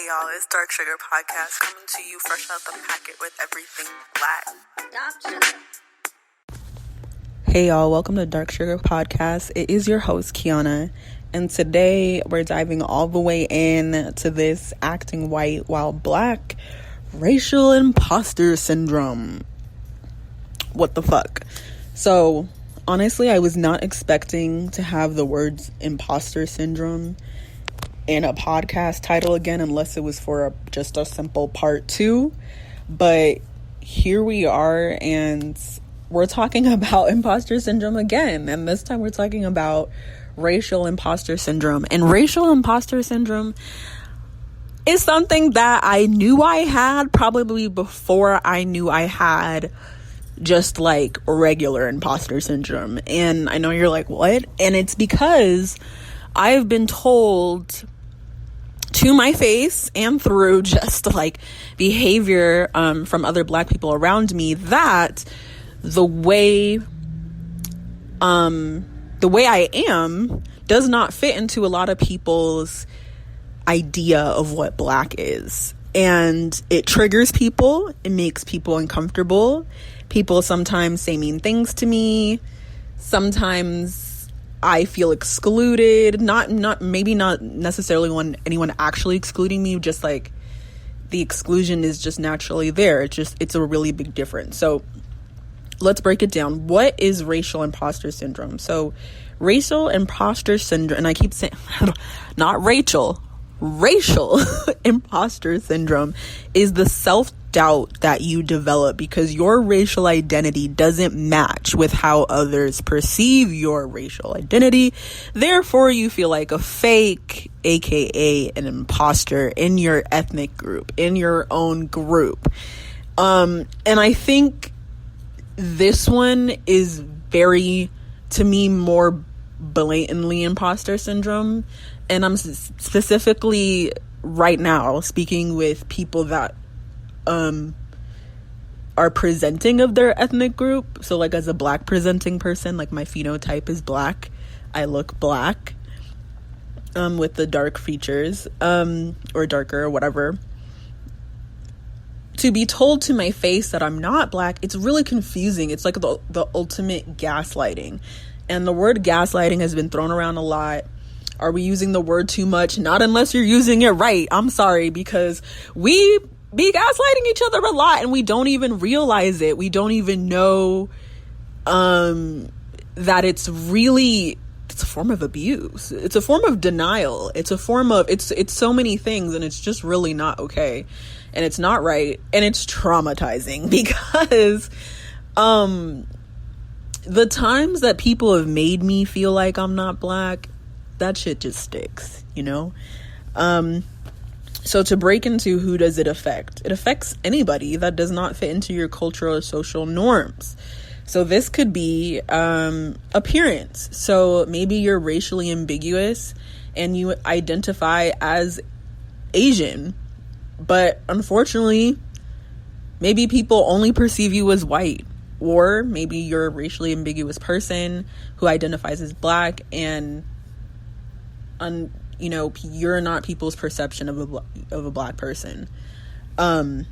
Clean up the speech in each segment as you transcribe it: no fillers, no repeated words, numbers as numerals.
Hey y'all, it's Dark Sugar Podcast coming to you fresh out the packet with everything black. Hey y'all, welcome to Dark Sugar Podcast. It is your host, Kiana, and today we're diving all the way in to this acting white while black racial imposter syndrome. What the fuck? So, honestly, I was not expecting to have the words imposter syndrome in a podcast title again, unless it was for just a simple part 2. But here we are, and we're talking about imposter syndrome again. And this time we're talking about racial imposter syndrome. And racial imposter syndrome is something that I knew I had probably before I knew I had just like regular imposter syndrome. And I know you're like, what? And it's because I've been told to my face and through just like behavior from other black people around me that the way I am does not fit into a lot of people's idea of what black is. And it triggers people. It makes people uncomfortable. People sometimes say mean things to me. Sometimes I feel excluded, not necessarily anyone actually excluding me, just like the exclusion is just naturally there. It's a really big difference. So let's break it down. What is racial imposter syndrome? So racial imposter syndrome, and I keep saying, not Rachel, racial imposter syndrome is the self-doubt that you develop because your racial identity doesn't match with how others perceive your racial identity. Therefore, you feel like a fake, aka an imposter in your ethnic group, in your own group. And I think this one is very, to me, more blatantly imposter syndrome. And I'm specifically right now speaking with people that are presenting of their ethnic group. So like as a black presenting person, like my phenotype is black. I look black with the dark features or darker or whatever. To be told to my face that I'm not black, it's really confusing. It's like the ultimate gaslighting. And the word gaslighting has been thrown around a lot. Are we using the word too much? Not unless you're using it right. I'm sorry, because we be gaslighting each other a lot and we don't even realize it. We don't even know that it's a form of abuse. It's a form of denial. It's a form of, it's so many things, and it's just really not okay. And it's not right. And it's traumatizing because the times that people have made me feel like I'm not black, that shit just sticks, you know? So to break into who does it affect? It affects anybody that does not fit into your cultural or social norms. So this could be appearance. So maybe you're racially ambiguous and you identify as Asian, but unfortunately, maybe people only perceive you as white. Or maybe you're a racially ambiguous person who identifies as black and you're not people's perception of a black person. And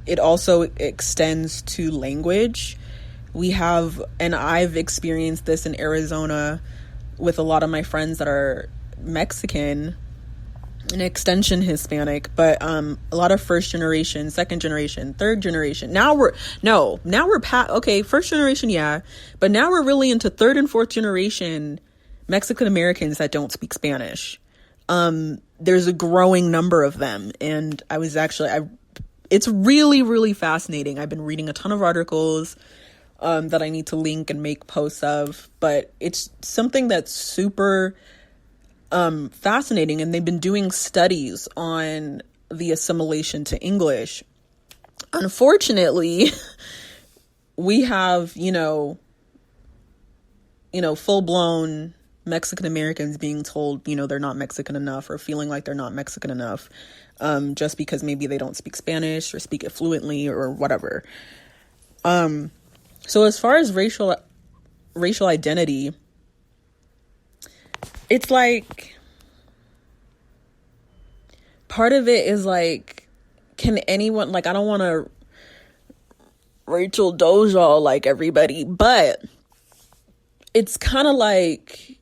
it also extends to language. I've experienced this in Arizona with a lot of my friends that are Mexican, an extension Hispanic, but a lot of first generation, second generation, third generation. First generation, yeah, but now we're really into third and fourth generation Mexican Americans that don't speak Spanish. There's a growing number of them, and it's really, really fascinating. I've been reading a ton of articles that I need to link and make posts of, but it's something that's super fascinating, and they've been doing studies on the assimilation to English. Unfortunately, we have, full-blown Mexican Americans being told, they're not Mexican enough, or feeling like they're not Mexican enough, just because maybe they don't speak Spanish or speak it fluently or whatever. So as far as racial identity, it's like part of it is like, can anyone, like, I don't want to Rachel Dolezal like everybody, but it's kind of like,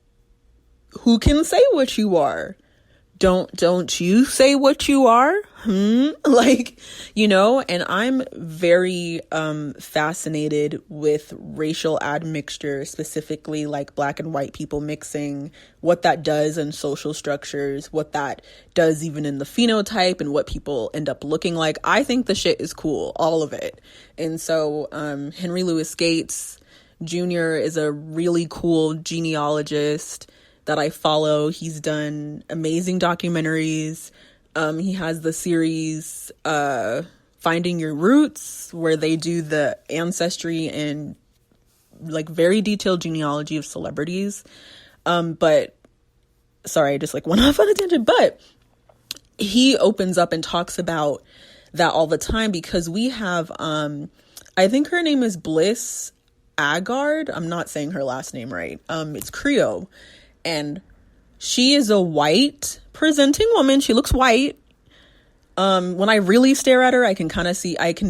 who can say what you are? Don't you say what you are? Like, you know, and I'm very fascinated with racial admixture, specifically like black and white people mixing, what that does in social structures, what that does even in the phenotype and what people end up looking like. I think the shit is cool, all of it. And so Henry Louis Gates Jr. is a really cool genealogist that I follow. He's done amazing documentaries. He has the series Finding Your Roots, where they do the ancestry and like very detailed genealogy of celebrities. But sorry, I just like went off on a tangent. But he opens up and talks about that all the time, because we have I think her name is Bliss Agard. I'm not saying her last name right. It's Creole. And she is a white presenting woman. She looks white. When I really stare at her, I can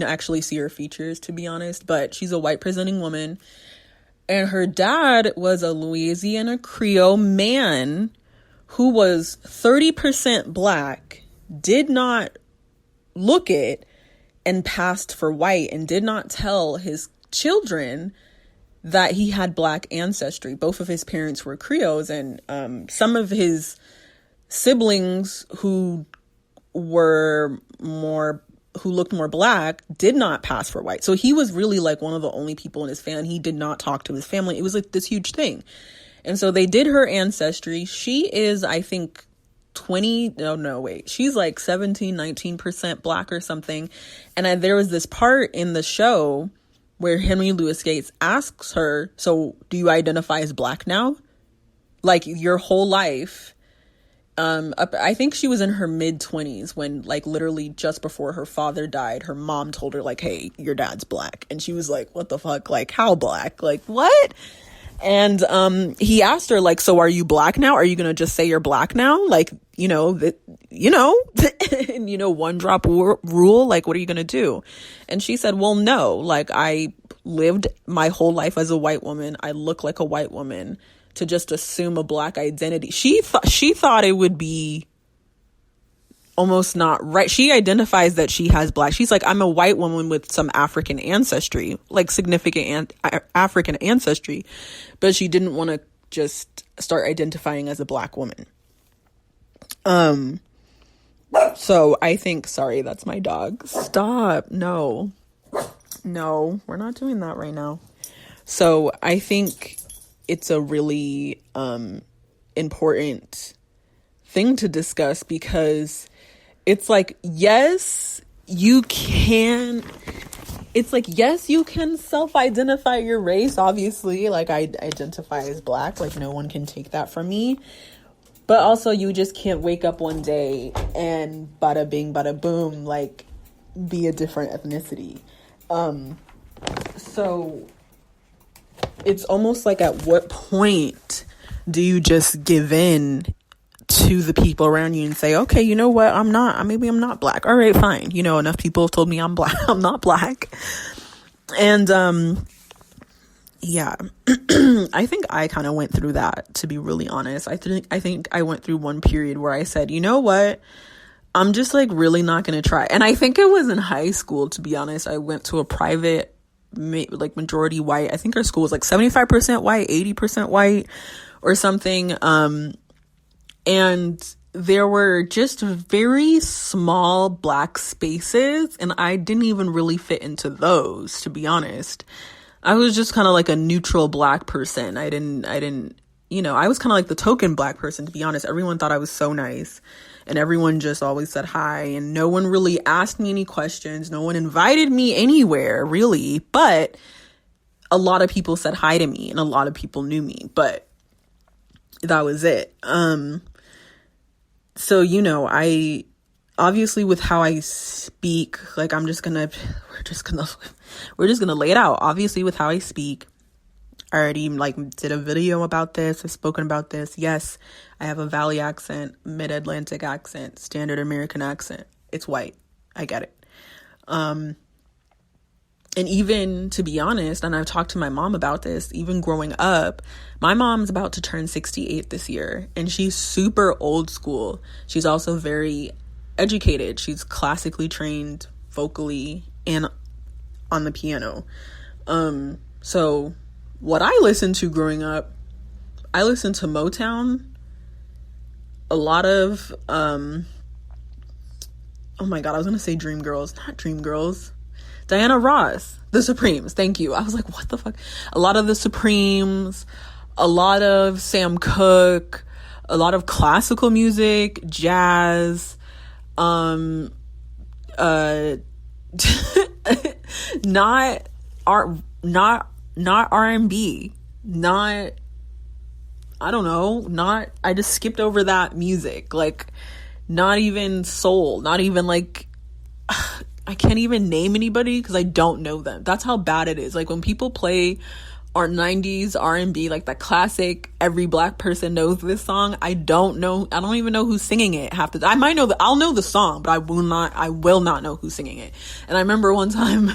actually see her features, to be honest. But she's a white presenting woman. And her dad was a Louisiana Creole man who was 30% black, did not look it, and passed for white, and did not tell his children that he had black ancestry. Both of his parents were Creoles, and some of his siblings who looked more black did not pass for white. So he was really like one of the only people in his family. He did not talk to his family. It was like this huge thing. And so they did her ancestry. She is, I think, she's like 19% black or something. And there was this part in the show where Henry Louis Gates asks her, so do you identify as black now? Like your whole life. I think she was in her mid-20s when, like, literally just before her father died, her mom told her, like, hey, your dad's black. And she was like, what the fuck? Like, how black? Like, what? And he asked her, like, so are you black now? Are you going to just say you're black now? Like, one drop rule, like, what are you going to do? And she said, well, no, like, I lived my whole life as a white woman. I look like a white woman. To just assume a black identity. She thought it would be almost not right. She identifies that she has black. She's like, I'm a white woman with some African ancestry, like significant African ancestry, but she didn't want to just start identifying as a black woman. So I think, sorry, that's my dog. Stop. No, we're not doing that right now. So I think it's a really important thing to discuss, because it's like, yes, you can self-identify your race, obviously. Like, I identify as black, like no one can take that from me. But also, you just can't wake up one day and bada bing, bada boom, like be a different ethnicity. So it's almost like, at what point do you just give in to the people around you and say, okay, you know what? Maybe I'm not black. All right, fine. You know, enough people have told me I'm black. I'm not black. And, yeah, I think I kind of went through that, to be really honest. I think I went through one period where I said, you know what? I'm just like really not going to try. And I think it was in high school, to be honest. I went to a private, like majority white. I think our school was like 75% white, 80% white or something. And there were just very small black spaces, and I didn't even really fit into those, to be honest. I was just kind of like a neutral black person. I didn't, I was kind of like the token black person, to be honest. Everyone thought I was so nice, and everyone just always said hi, and no one really asked me any questions. No one invited me anywhere, really, but a lot of people said hi to me, and a lot of people knew me, but that was it. So, I obviously, with how I speak, like, we're just gonna lay it out. Obviously, with how I speak, I already did a video about this. I've spoken about this. Yes, I have a Valley accent, mid-Atlantic accent, standard American accent. It's white. I get it. And even, to be honest, and I've talked to my mom about this, even growing up, my mom's about to turn 68 this year, and she's super old school. She's also very educated. She's classically trained vocally and on the piano. So what I listened to growing up, I listened to Motown, a lot of, oh my God, I was going to say Dreamgirls, not Dreamgirls. Diana Ross, The Supremes. Thank you. I was like, what the fuck? A lot of The Supremes, a lot of Sam Cooke, a lot of classical music, jazz, not R&B, not, I don't know, I just skipped over that music, not even soul, not even I can't even name anybody because I don't know them. That's how bad it is. When people play our 90s R&B, that classic, every black person knows this song, I don't even know who's singing it half the time. I might know I'll know the song, but I will not know who's singing it. And I remember one time,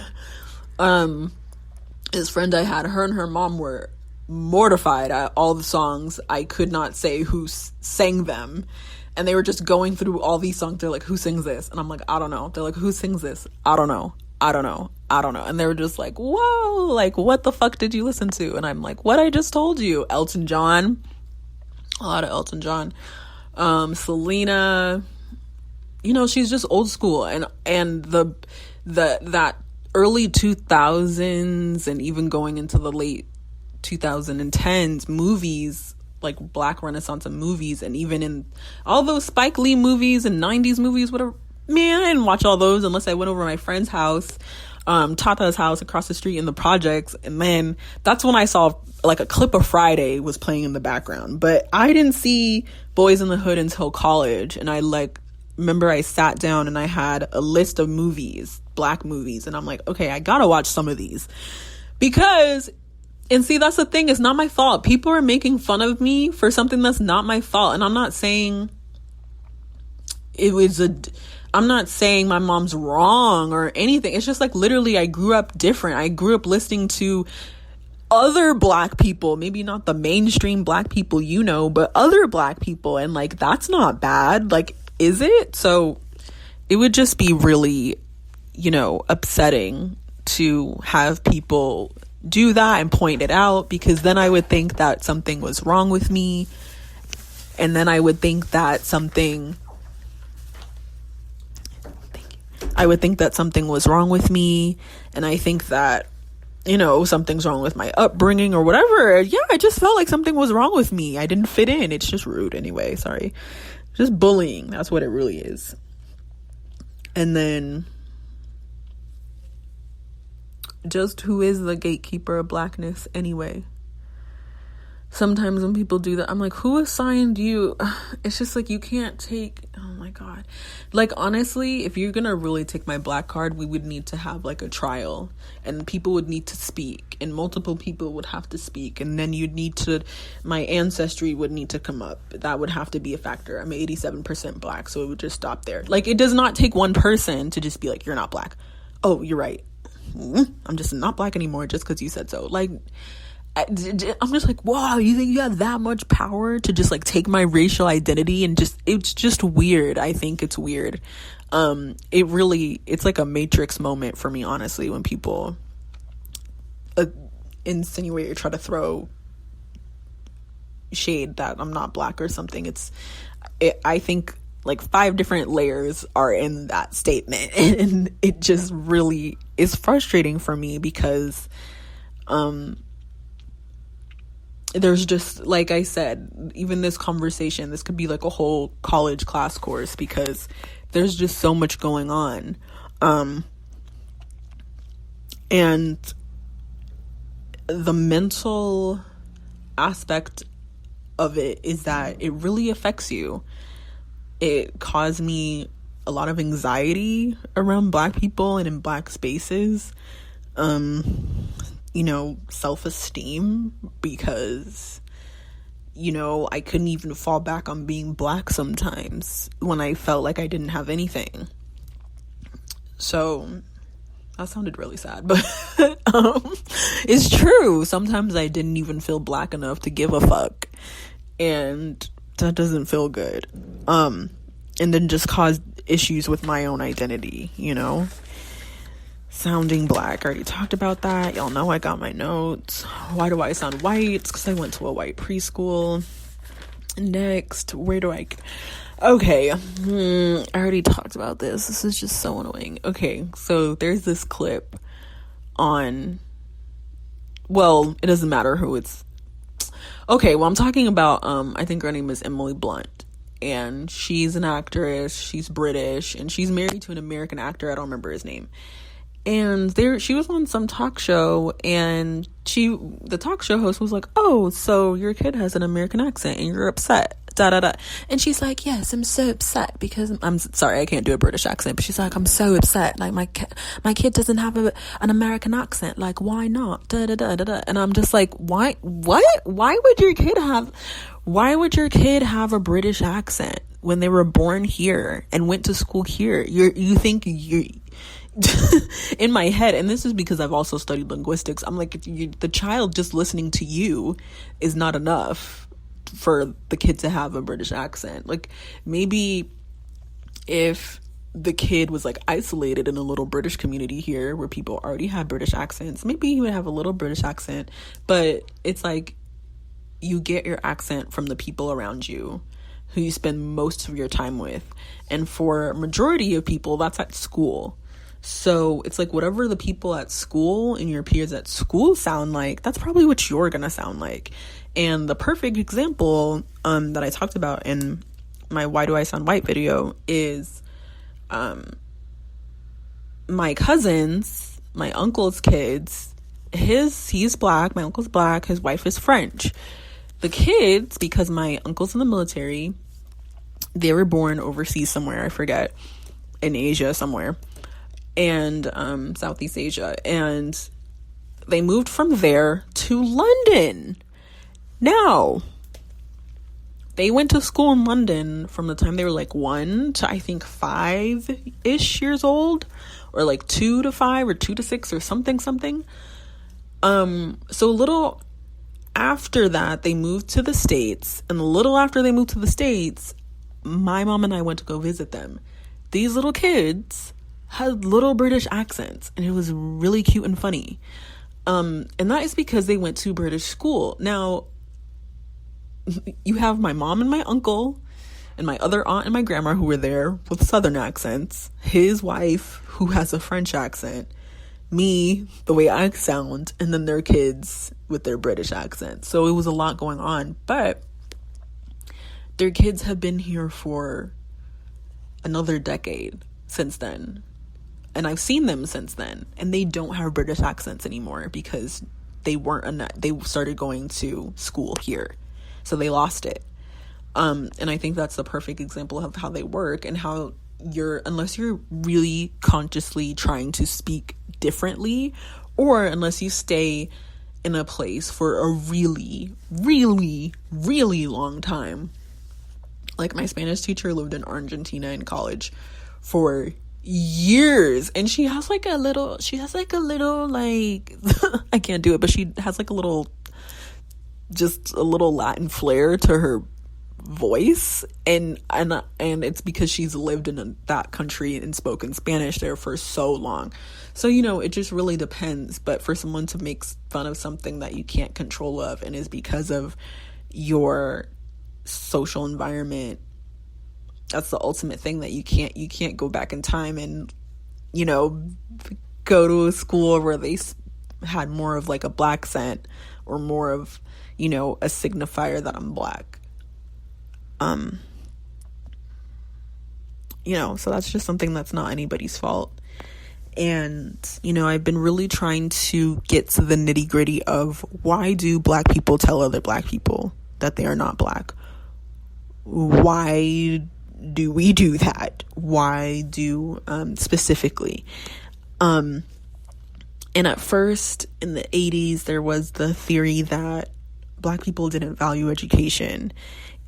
this friend I had, her and her mom were mortified at all the songs I could not say who sang them. And they were just going through all these songs. They're like, who sings this? And I'm like, I don't know. They're like, who sings this? I don't know. And they were just like, whoa, what the fuck did you listen to? And I'm like, what I just told you. Elton John. A lot of Elton John. Selena. She's just old school. And that early 2000s and even going into the late 2010s movies, Black Renaissance of movies, and even in all those Spike Lee movies and 90s movies, whatever, man, I didn't watch all those unless I went over to my friend's house, Tata's house across the street in the projects, and then that's when I saw a clip of Friday was playing in the background. But I didn't see Boys in the Hood until college, and I remember I sat down and I had a list of movies, black movies, and I'm like, okay, I gotta watch some of these because. And see, that's the thing. It's not my fault. People are making fun of me for something that's not my fault. And I'm not saying I'm not saying my mom's wrong or anything. It's just literally I grew up different. I grew up listening to other black people, maybe not the mainstream black people, but other black people. And that's not bad. Is it? So it would just be really, upsetting to have people do that and point it out, because then I would think that something was wrong with me, and then I would think that something was wrong with me, and I think that something's wrong with my upbringing or whatever. Yeah, I just felt like something was wrong with me. I didn't fit in. It's just rude anyway. Sorry. Just bullying. That's what it really is. And then just who is the gatekeeper of blackness anyway? Sometimes when people do that, I'm like, who assigned you? It's just you can't take, oh my God. Honestly, if you're gonna really take my black card, we would need to have a trial, and people would need to speak, and multiple people would have to speak, and then my ancestry would need to come up. That would have to be a factor. I'm 87% black, so it would just stop there. It does not take one person to just be you're not black. Oh, you're right. I'm just not black anymore just because you said so. I'm just wow, you think you have that much power to just take my racial identity and it's just weird. I think it's weird. It's a Matrix moment for me, honestly, when people insinuate or try to throw shade that I'm not black or something. I think 5 different layers are in that statement, and it just really is frustrating for me because there's just, I said, even this conversation, this could be a whole college class course because there's just so much going on, and the mental aspect of it is that it really affects you. It caused me a lot of anxiety around black people and in black spaces. self-esteem, because I couldn't even fall back on being black sometimes when I felt like I didn't have anything. So that sounded really sad, but it's true. Sometimes I didn't even feel black enough to give a fuck, and that doesn't feel good. And then just caused issues with my own identity, sounding black. I already talked about that. Y'all know I got my notes. Why do I sound white? It's because I went to a white preschool. Next, okay, I already talked about this. This is just so annoying. Okay, so there's this clip on, well, it doesn't matter who it's, okay, well, I'm talking about, I think her name is Emily Blunt, and she's an actress, she's British, and she's married to an American actor, I don't remember his name, and she was on some talk show, and the talk show host was like, oh, so your kid has an American accent, and you're upset, da-da-da, and she's like, yes, I'm so upset, because, I'm sorry, I can't do a British accent, but she's like, I'm so upset, like, my kid doesn't have an American accent, like, why not, da-da-da-da-da, and I'm just like, why would your kid have a British accent when they were born here and went to school here? You think in my head, and this is because I've also studied linguistics, I'm like, the child just listening to you is not enough for the kid to have a British accent. Like, maybe if the kid was like isolated in a little British community here where people already have British accents, maybe he would have a little British accent, but it's like, you get your accent from the people around you who you spend most of your time with, and for a majority of people, that's at school. So it's like, whatever the people at school and your peers at school sound like, that's probably what you're gonna sound like. And the perfect example that I talked about in my Why Do I Sound White video is my cousins, my uncle's kids, he's black, my uncle's black, his wife is French. The kids, because my uncle's in the military, they were born overseas somewhere, I forget, in Asia somewhere, and Southeast Asia, and they moved from there to London. Now, they went to school in London from the time they were like 1 to I think 5-ish years old, or like 2 to 5 or 2 to 6 or something. So a little after that, they moved to the States, and a little after they moved to the States, my mom and I went to go visit them. These little kids had little British accents, and it was really cute and funny. And that is because they went to British school. Now, you have my mom and my uncle and my other aunt and my grandma who were there with Southern accents, his wife who has a French accent, me, the way I sound, and then their kids with their British accent. So it was a lot going on, but their kids have been here for another decade since then. And I've seen them since then, and they don't have British accents anymore because they started going to school here. So they lost it. And I think that's the perfect example of how they work, and how unless you're really consciously trying to speak differently, or unless you stay in a place for a really, really, really long time. Like, my Spanish teacher lived in Argentina in college for years, and she has like a little like I can't do it, but she has like just a little Latin flair to her voice, and it's because she's lived in that country and spoken Spanish there for so long. So it just really depends. But for someone to make fun of something that you can't control of, and is because of your social environment, that's the ultimate thing that you can't go back in time and go to a school where they had more of like a black accent, or more of a signifier that I'm black. So that's just something that's not anybody's fault. And I've been really trying to get to the nitty-gritty of, why do black people tell other black people that they are not black? Why do we do that? Why do specifically? And at first, in the 80s, there was the theory that Black people didn't value education,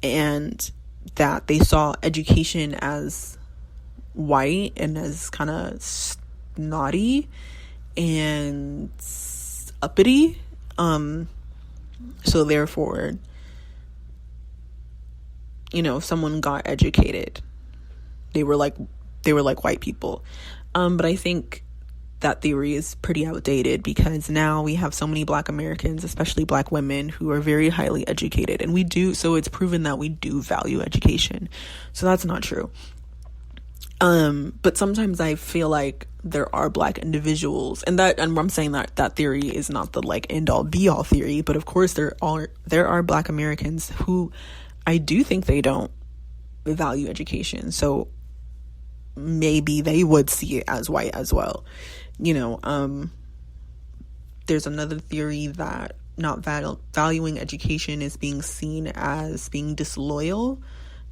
and that they saw education as white and as kind of snotty and uppity. So therefore, if someone got educated, they were like white people. But I think that theory is pretty outdated, because now we have so many Black Americans, especially Black women, who are very highly educated, and so it's proven that we do value education. So that's not true. But sometimes I feel like there are Black individuals, and I'm saying that theory is not the like end all be all theory, but of course there are Black Americans who I do think they don't value education. So maybe they would see it as white as well. There's another theory that not valuing education is being seen as being disloyal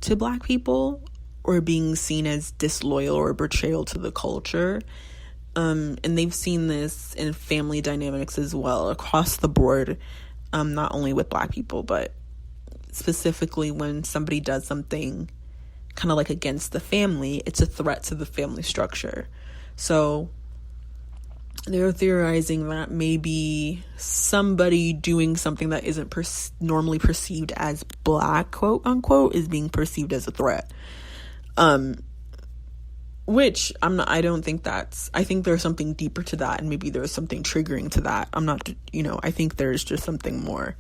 to Black people, or being seen as disloyal or betrayal to the culture. And they've seen this in family dynamics as well, across the board, not only with Black people, but specifically when somebody does something kind of like against the family, it's a threat to the family structure. So they're theorizing that maybe somebody doing something that isn't normally perceived as Black, quote unquote, is being perceived as a threat. Which I don't think I think there's something deeper to that, and maybe there's something triggering to that. I think there's just something more.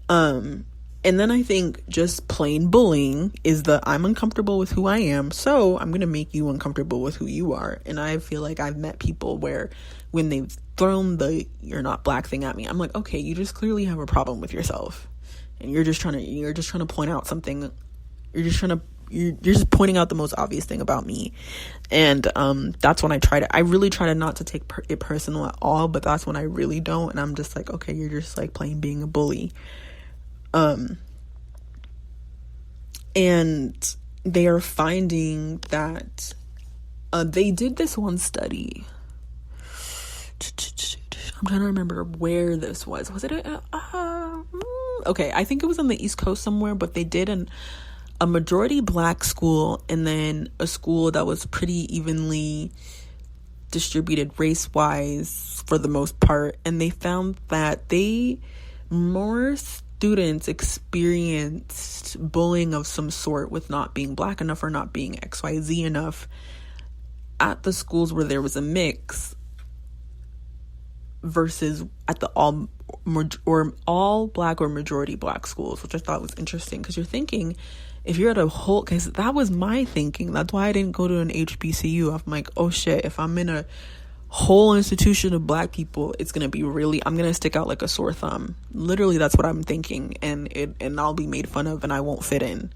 And then I think just plain bullying is I'm uncomfortable with who I am, so I'm going to make you uncomfortable with who you are. And I feel like I've met people where when they've thrown the "you're not Black" thing at me, I'm like, okay, you just clearly have a problem with yourself. And you're just trying to point out something. You're just pointing out the most obvious thing about me. And that's when I really try to not to take it personal at all, but that's when I really don't. And I'm just like, okay, you're just like plain being a bully. And they are finding that they did this one study. I'm trying to remember where this was. Was it okay, I think it was on the East Coast somewhere, but they did a majority Black school, and then a school that was pretty evenly distributed race-wise for the most part. And they found that more students experienced bullying of some sort with not being Black enough or not being XYZ enough at the schools where there was a mix, versus at the all Black or majority Black schools, which I thought was interesting, because you're thinking, if you're at a whole, because that was my thinking, that's why I didn't go to an HBCU. I'm like, oh shit, if I'm in a whole institution of Black people, it's gonna be I'm gonna stick out like a sore thumb. Literally, that's what I'm thinking, and I'll be made fun of, and I won't fit in.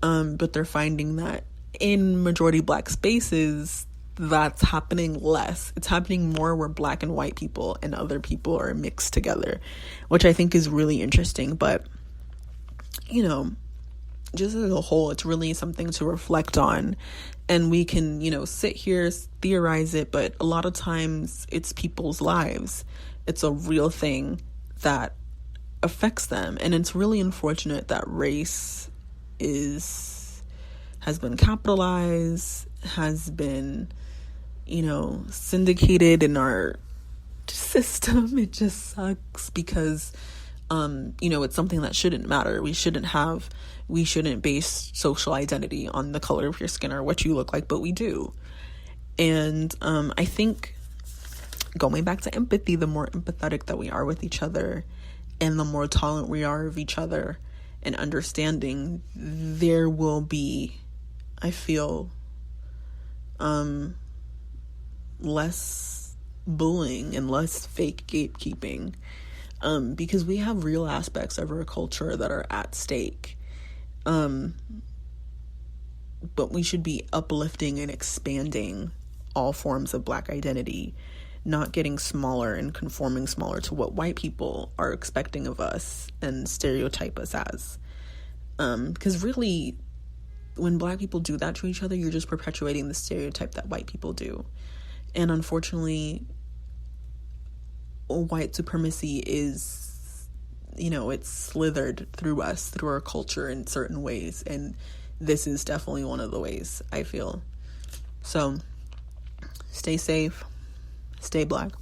But they're finding that in majority Black spaces, that's happening less. It's happening more where Black and white people and other people are mixed together, which I think is really interesting. But just as a whole, it's really something to reflect on. And we can, sit here, theorize it, but a lot of times it's people's lives. It's a real thing that affects them. And it's really unfortunate that race has been capitalized, has been, syndicated in our system. It just sucks because, it's something that shouldn't matter. We shouldn't base social identity on the color of your skin or what you look like, but we do. And I think, going back to empathy, the more empathetic that we are with each other and the more tolerant we are of each other and understanding, there will be, I feel, less bullying and less fake gatekeeping, because we have real aspects of our culture that are at stake. But we should be uplifting and expanding all forms of Black identity, not getting smaller and conforming smaller to what white people are expecting of us and stereotype us as. Because really, when Black people do that to each other, you're just perpetuating the stereotype that white people do. And unfortunately, white supremacy is, it's slithered through us, through our culture in certain ways, and this is definitely one of the ways, I feel. So stay safe, stay Black.